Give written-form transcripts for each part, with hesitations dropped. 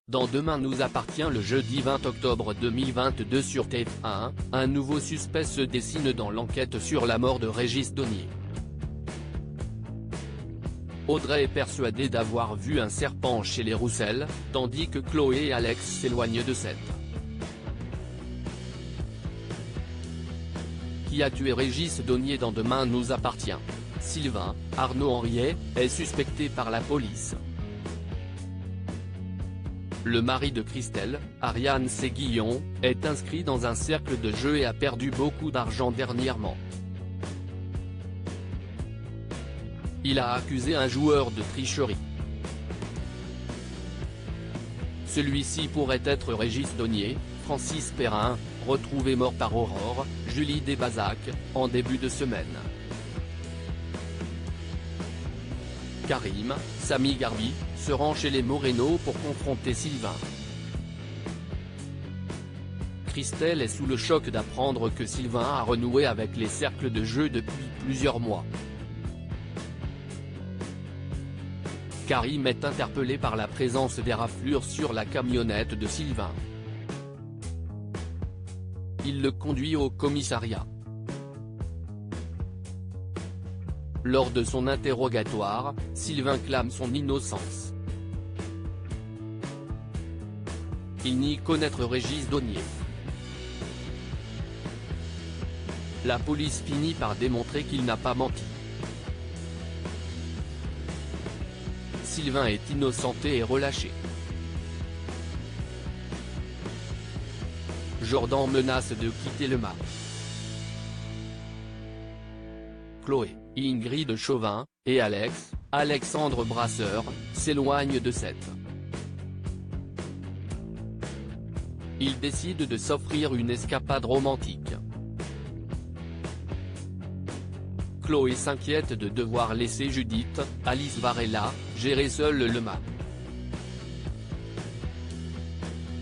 Dans Demain nous appartient le jeudi 20 octobre 2022 sur TF1, un nouveau suspect se dessine dans l'enquête sur la mort de Régis Donier. Audrey est persuadée d'avoir vu un serpent chez les Roussel, tandis que Chloé et Alex s'éloignent de Sète. Qui a tué Régis Donier dans Demain nous appartient? Sylvain, Arnaud Henriet, est suspecté par la police. Le mari de Christelle, Ariane Séguillon, est inscrit dans un cercle de jeu et a perdu beaucoup d'argent dernièrement. Il a accusé un joueur de tricherie. Celui-ci pourrait être Régis Donier, Francis Perrin, retrouvé mort par Aurore, Julie Desbazac, en début de semaine. Karim, Samy Garbi, se rend chez les Moreno pour confronter Sylvain. Christelle est sous le choc d'apprendre que Sylvain a renoué avec les cercles de jeu depuis plusieurs mois. Karim est interpellé par la présence des raflures sur la camionnette de Sylvain. Il le conduit au commissariat. Lors de son interrogatoire, Sylvain clame son innocence. Il nie connaître Régis Donier. La police finit par démontrer qu'il n'a pas menti. Sylvain est innocenté et relâché. Jordan menace de quitter le MAP. Chloé, Ingrid Chauvin, et Alexandre Brasseur, s'éloignent de Sète. Ils décident de s'offrir une escapade romantique. Chloé s'inquiète de devoir laisser Judith, Alice Varela, gérer seule le MAP.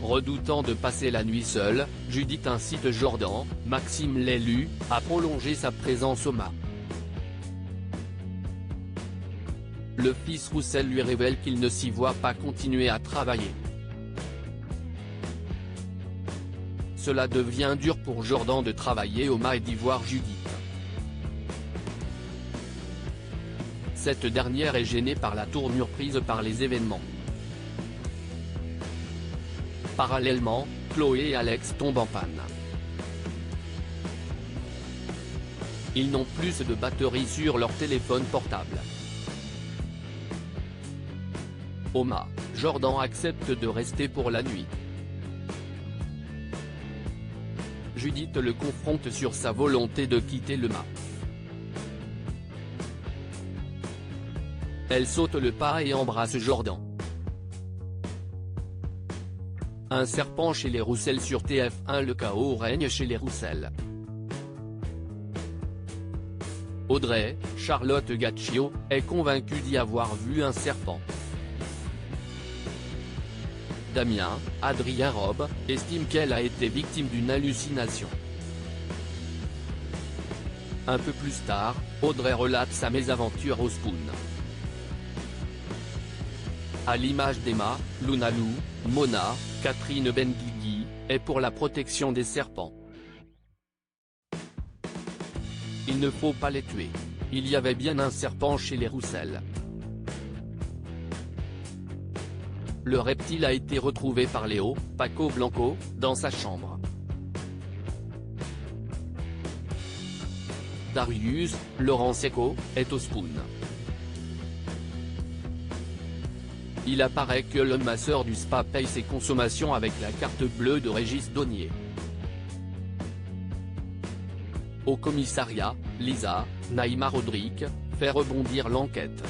Redoutant de passer la nuit seule, Judith incite Jordan, Maxime l'élu, à prolonger sa présence au MAP. Le fils Roussel lui révèle qu'il ne s'y voit pas continuer à travailler. Cela devient dur pour Jordan de travailler au MAP et d'y voir Judith. Cette dernière est gênée par la tournure prise par les événements. Parallèlement, Chloé et Alex tombent en panne. Ils n'ont plus de batterie sur leur téléphone portable. Au MAP, Jordan accepte de rester pour la nuit. Judith le confronte sur sa volonté de quitter le MAP. Elle saute le pas et embrasse Jordan. Un serpent chez les Roussel sur TF1. Le chaos règne chez les Roussel. Audrey, Charlotte Gaccio, est convaincue d'y avoir vu un serpent. Damien, Adrien Robe, estime qu'elle a été victime d'une hallucination. Un peu plus tard, Audrey relate sa mésaventure au Spoon. À l'image d'Emma, Luna Lou, Mona, Catherine Benguigui, est pour la protection des serpents. Il ne faut pas les tuer. Il y avait bien un serpent chez les Roussel. Le reptile a été retrouvé par Léo, Paco Blanco, dans sa chambre. Darius, Laurent Secco, est au Spoon. Il apparaît que le masseur du spa paye ses consommations avec la carte bleue de Régis Donier. Au commissariat, Lisa, Naïma Rodrigue, fait rebondir l'enquête.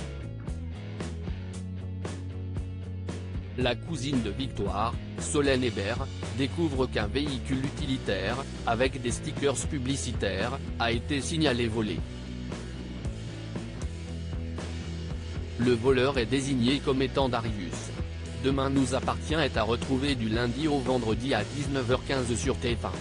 La cousine de Victoire, Solène Hébert, découvre qu'un véhicule utilitaire, avec des stickers publicitaires, a été signalé volé. Le voleur est désigné comme étant Darius. Demain nous appartient est à retrouver du lundi au vendredi à 19h15 sur TF1.